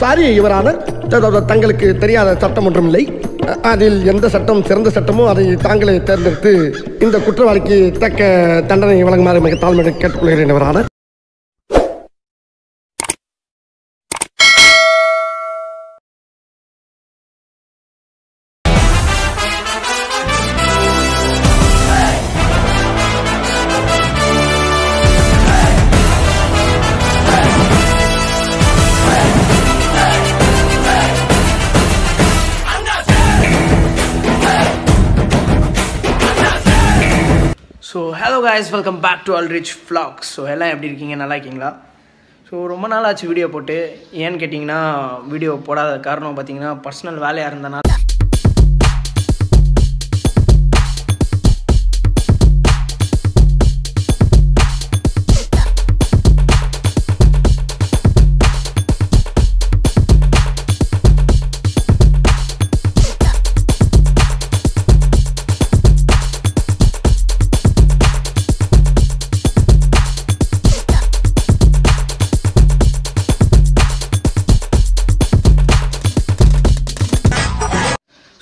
Sorry your தங்களுக்கு தெரியாத சட்டம் ஒன்றுமில்லை. அதில் எந்த சட்டம் சிறந்த சட்டமோ அதை தாங்களே தேர்ந்தெடுத்து இந்த குற்றவாளிக்கு தக்க தண்டனை வழங்குமாறு மிக தாழ்மையுடன் கேட்டுக்கொள்கிறேன் your honour. So hello guys, welcome back to Alrich vlogs. So எல்லாம் எப்படி இருக்கீங்க, நல்லா இருக்கீங்களா? ஸோ ரொம்ப நாள் ஆச்சு வீடியோ போட்டு. ஏன்னு கேட்டிங்கன்னா வீடியோ போடாத காரணம் பார்த்தீங்கன்னா பர்சனல் வேலையாக இருந்தனால.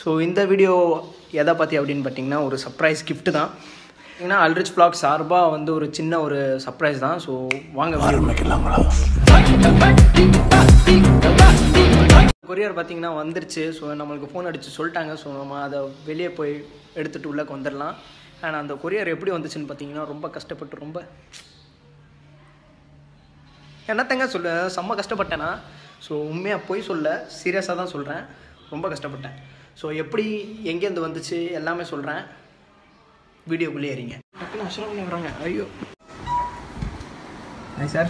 ஸோ இந்த வீடியோ எதை பற்றி அப்படின்னு பார்த்தீங்கன்னா ஒரு சர்ப்ரைஸ் கிஃப்ட்டு தான். ஏன்னா அல்ரிச் vlog சார்பாக வந்து ஒரு சின்ன ஒரு சர்ப்ரைஸ் தான். ஸோ வாங்க கொரியர் பார்த்தீங்கன்னா வந்துருச்சு. ஸோ நம்மளுக்கு ஃபோன் அடித்து சொல்லிட்டாங்க. ஸோ நம்ம அதை வெளியே போய் எடுத்துகிட்டு உள்ளே வந்துடலாம். ஆனால் அந்த கொரியர் எப்படி வந்துச்சுன்னு பார்த்தீங்கன்னா ரொம்ப கஷ்டப்பட்டு ரொம்ப என்னத்தங்க செம்ம கஷ்டப்பட்டேன்னா. ஸோ உண்மையாக போய் சொல்ல சீரியஸாக தான் சொல்கிறேன், ரொம்ப கஷ்டப்பட்டேன். ஸோ எப்படி எங்கேருந்து வந்துச்சு எல்லாமே சொல்கிறேன், வீடியோக்குள்ளே ஏறிங்க. டக்குன்னு அஷ்ரஃப் வராங்க. ஐயோ ஹாய் சார்,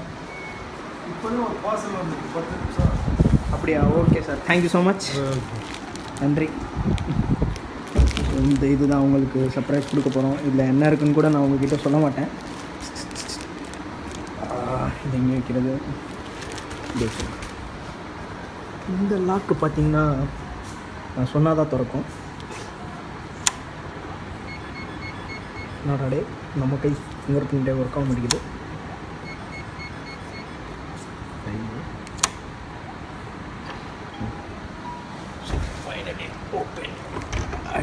இப்போ ஒரு பார்சல் வந்து 10 நிமிஷம். அப்படியா? Okay sir, thank you so much, நன்றி. இந்த இதுதான் உங்களுக்கு சர்ப்ரைஸ் கொடுக்க போகிறோம். இதில் என்ன இருக்குன்னு கூட நான் உங்ககிட்ட சொல்ல மாட்டேன். இது எங்கே வைக்கிறது? இந்த லாக்கு பார்த்தீங்கன்னா நான் சொன்னால் தான் திறக்கும். நாடாடே நம்ம கை ஃபிங்கர் பிரிண்டே ஒர்க் ஆக முடியுது.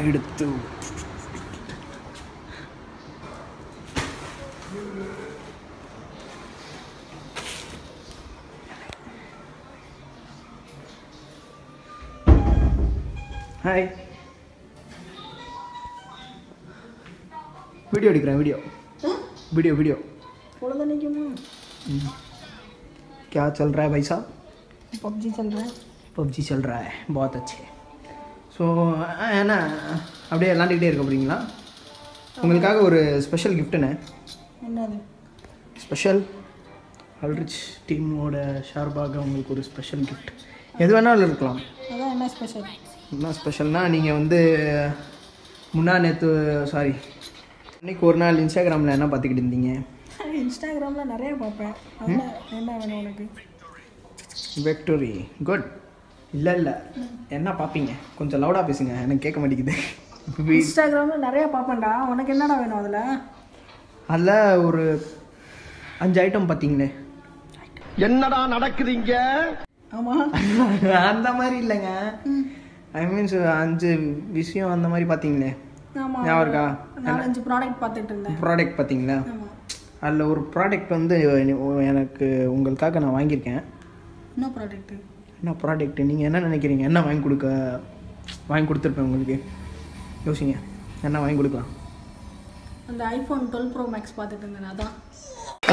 எடுத்து ஹாய், வீடியோ எடுக்கிறேன். वीडियो क्या चल रहा है भाई साहब? पबजी चल रहा है. बहुत अच्छे. ஸோ என்ன அப்படியே விளாண்டுக்கிட்டே இருக்க போகிறீங்களா? உங்களுக்காக ஒரு ஸ்பெஷல் கிஃப்ட்டுண்ணே. என்னது ஸ்பெஷல்? அல்ரிச் டீமோட ஷார்பாக உங்களுக்கு ஒரு ஸ்பெஷல் கிஃப்ட். எது வேணாலும் இருக்கலாம். அதான் என்ன ஸ்பெஷல்? என்ன ஸ்பெஷல்னால் நீங்கள் வந்து அன்றைக்கி ஒரு நாள் இன்ஸ்டாகிராமில் என்ன பார்த்துக்கிட்டு இருந்தீங்க? இன்ஸ்டாகிராமில் நிறைய பார்ப்பேன். அதில் என்ன வேணும் உனக்கு? Victory good. இல்லை என்ன பார்ப்பீங்க? கொஞ்சம் லவுடாக பேசுங்க, எனக்கு கேட்க மாட்டேங்குது. இன்ஸ்டாகிராமில் நிறைய பார்ப்பேன்டா. உனக்கு என்னடா வேணும் அதில் ஒரு 5 ஐட்டம் பார்த்தீங்களே. என்னடா நடக்குதுங்க? ஆமாம், அந்த மாதிரி இல்லைங்க. ஐ மீன்ஸ் 5 விஷயம் அந்த மாதிரி பார்த்தீங்களே. ஆமாம், ஞாபகம் இருக்கா? 4-5 ப்ராடக்ட் பார்த்துட்டு இருந்தேன். ப்ராடக்ட் பார்த்தீங்களா? அதில் ஒரு ப்ராடக்ட் வந்து எனக்கு உங்களுக்காக நான் வாங்கியிருக்கேன். என்ன ப்ராடக்ட்டு? என்ன ப்ராடக்ட் நீங்கள் என்ன நினைக்கிறீங்க? என்ன வாங்கி கொடுத்துருப்பேன் உங்களுக்கு? யோசிங்க, என்ன வாங்கி கொடுக்கலாம்? அந்த ஐஃபோன் 12 Pro Max பார்த்துட்டு இருந்தேன். அதான்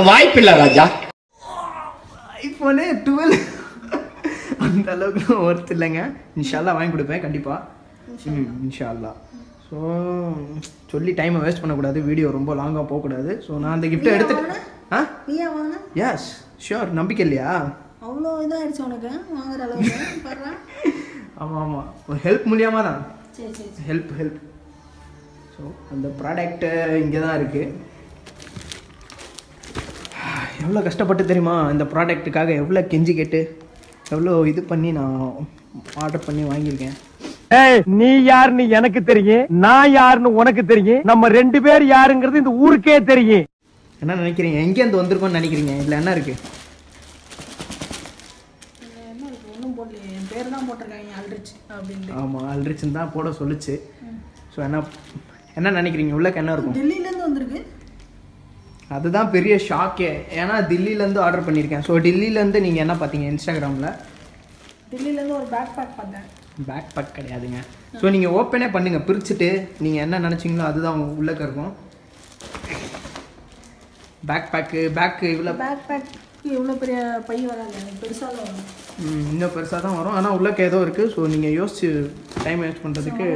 வாய்ப்பில்லை ராஜா. ஐஃபோனு 12 அந்த அளவுக்கு ஒர்த் இல்லைங்க. இன்ஷால்லா வாங்கி கொடுப்பேன் கண்டிப்பாக. இன்ஷால்லா. ஸோ சொல்லி டைமை வேஸ்ட் பண்ணக்கூடாது, வீடியோ ரொம்ப லாங்காக போகக்கூடாது. ஸோ நான் அந்த கிஃப்ட்டை எடுத்துட்டு எஸ் ஷியோர். நம்பிக்கை இல்லையா? அவ்வளோ இதாகிடுச்சு உனக்கு வாங்குற அளவுக்கு? ஆமாம், ஒரு ஹெல்ப் மூலியமாக தான். சரி ஹெல்ப். ஸோ அந்த ப்ராடக்ட்டு இங்கே தான் இருக்குது. எவ்வளோ கஷ்டப்பட்டு தெரியுமா இந்த ப்ராடக்ட்டுக்காக? எவ்வளோ கெஞ்சி கேட்டு எவ்வளோ இது பண்ணி நான் ஆர்டர் பண்ணி வாங்கியிருக்கேன். நீ யாருன்னு எனக்கு தெரியும், நான் யாருன்னு உனக்கு தெரியும். நம்ம 2 பேர் யாருங்கிறது இந்த ஊருக்கே தெரியும். என்ன நினைக்கிறீங்க? எங்கேருந்து வந்திருக்கோன்னு நினைக்கிறீங்க? இதில் என்ன இருக்குது? போடல, என் பேர் தான் போட்டிருக்காங்க அல்ரிச் அப்படின்ட்டு. ஆமாம், அல்ரிச்சுன்னு தான் போட சொல்லுச்சு. ஸோ என்ன நினைக்கிறீங்க உள்ளக்க என்ன இருக்கும்? டெல்லியிலேருந்து வந்திருக்கு. அதுதான் பெரிய ஷாக்கே. ஏன்னா தில்லியிலேருந்து ஆர்டர் பண்ணியிருக்கேன். ஸோ டெல்லியிலேருந்து நீங்கள் என்ன பார்த்தீங்க இன்ஸ்டாகிராமில்? டெல்லியிலேருந்து ஒரு பேக் பேக் பார்த்தேன். பேக் பேக் கிடையாதுங்க. ஸோ நீங்கள் ஓப்பனே பண்ணுங்கள், பிரிச்சுட்டு நீங்கள் என்ன நினச்சிங்களோ அதுதான் அவங்க உள்ளக்க இருக்கும். பேக்கு இவ்வளோ பேக் பேக் இவ்வளோ பெரிய பை வராது, எனக்கு பெருசாக வரும். இன்னும் பெருசாக தான் வரும். ஆனால் உள்ளக்க ஏதோ இருக்குது. ஸோ நீங்கள் யோசிச்சு டைம் வேஸ்ட் பண்ணுறதுக்கு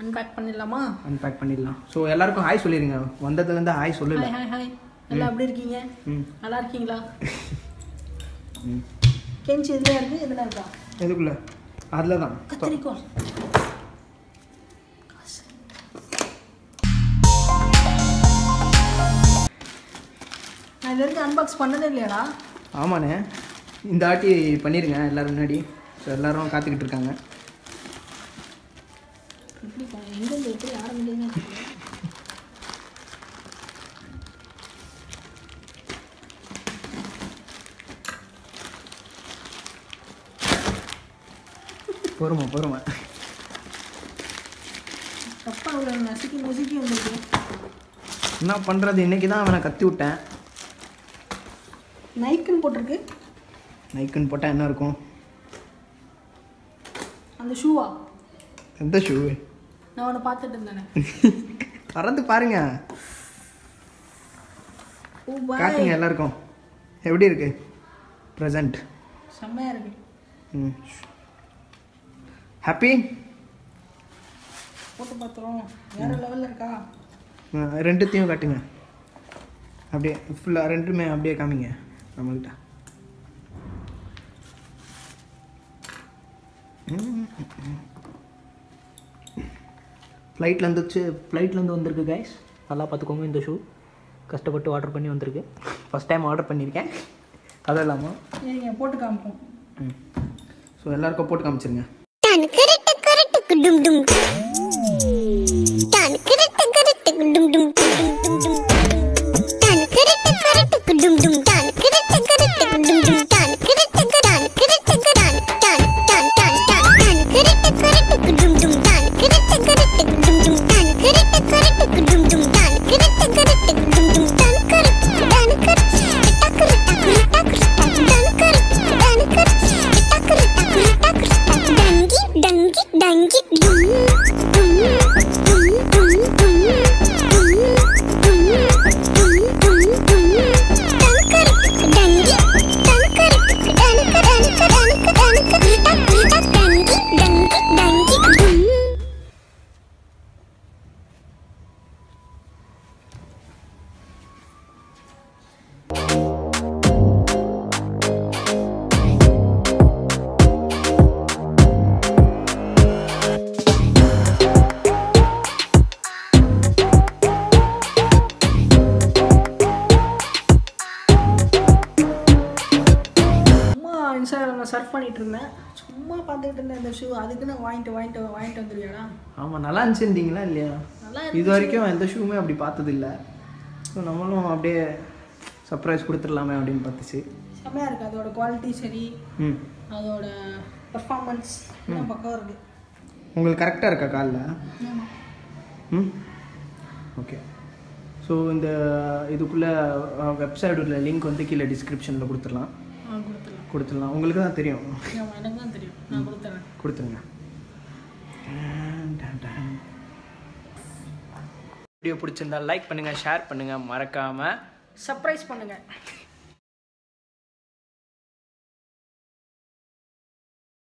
அன்பேக் பண்ணிடலாமா? அன்பேக் பண்ணிடலாம். ஸோ எல்லாருக்கும் ஹாய் சொல்லிடுங்க. வந்ததுலேருந்து ஹாய் சொல்லல. ஹாய் ஹாய் எல்லாம் எப்படி இருக்கீங்க? நல்லா இருக்கீங்களா? கெஞ்சி இதில் இருக்குது, இதில் இருக்கா? எதுக்குள்ள? அதில் தான் கத்திரிக்கோள். நான் இது வரைக்கும் அன்பாக்ஸ் பண்ணதே இல்லையாடா? ஆமாண்ணே, இந்த ஆட்டி பண்ணிடுங்க எல்லோரும் முன்னாடி. ஸோ எல்லோரும் காத்துக்கிட்டு இருக்காங்க. எங்கேருந்து எப்படி ஆரம்பிங்க? பொறுமை தப்பா அவ்வளோ நசுக்கி வந்துருக்கு. என்ன பண்ணுறது, இன்றைக்கி தான் அவனை கத்தி விட்டேன். நைக்குன்னு போட்டிருக்கு. நைக்குன்னு போட்டால் என்ன இருக்கும்? அந்த ஷூவா? எந்த ஷூ? நான் ஒன்று பார்த்துட்டு இருந்தேனே. பறந்து பாருங்க, ஓ பாய், காட்டுங்க எல்லாருக்கும் எப்படி இருக்கு ப்ரெசண்ட். செம்மையாக இருக்கு. ஹாப்பி. போட்டு பார்த்துருவோம். வேறு லெவலில் இருக்கா? ரெண்டுத்தையும் காட்டுங்க அப்படியே ஃபுல்லாக, ரெண்டுமே அப்படியே காமிங்க நம்மள்கிட்ட. ஃப்ளைட்லேருந்து வந்திருக்கு கைஸ். நல்லா பார்த்துக்கோங்க. இந்த ஷூ கஷ்டப்பட்டு ஆர்டர் பண்ணி வந்திருக்கு. ஃபஸ்ட் டைம் ஆர்டர் பண்ணியிருக்கேன். அது இல்லாமல் நீங்கள் போட்டு காமிப்போம். ஸோ எல்லாருக்கும் போட்டு காமிச்சிருங்க. இன்ஸ்டாகிராமில் சர்ச் பண்ணிட்டு இருந்தேன், சும்மா பார்த்துக்கிட்டு இருந்தேன் இந்த ஷூ. அதுக்கு நான் வாங்கிட்டு வந்துருவியாடா? ஆமாம், நல்லா இருந்துச்சுருந்தீங்களா இல்லையா? நல்லா இது வரைக்கும் எந்த ஷூவுமே அப்படி பார்த்ததில்லை. ஸோ நம்மளும் அப்படியே சர்ப்ரைஸ் கொடுத்துடலாமே அப்படின்னு பார்த்துச்சு. செம்மையாக இருக்குது. அதோட குவாலிட்டி சரி, அதோட பர்ஃபார்மன்ஸ் எல்லாம் பக்கம் இருக்குது. உங்களுக்கு கரெக்டாக இருக்கா காலில்? ஓகே. ஸோ இந்த இதுக்குள்ளே வெப்சைட்டோட லிங்க் வந்து கீழே டிஸ்கிரிப்ஷனில் கொடுத்துடலாம். உங்களுக்கு தான் தெரியும். எனக்கு தான் தெரியும், நான் கொடுத்துருங்க. வீடியோ பிடிச்சிருந்தா லைக் பண்ணுங்கள், ஷேர் பண்ணுங்கள், மறக்காமல் சர்ப்ரைஸ் பண்ணுங்கள்.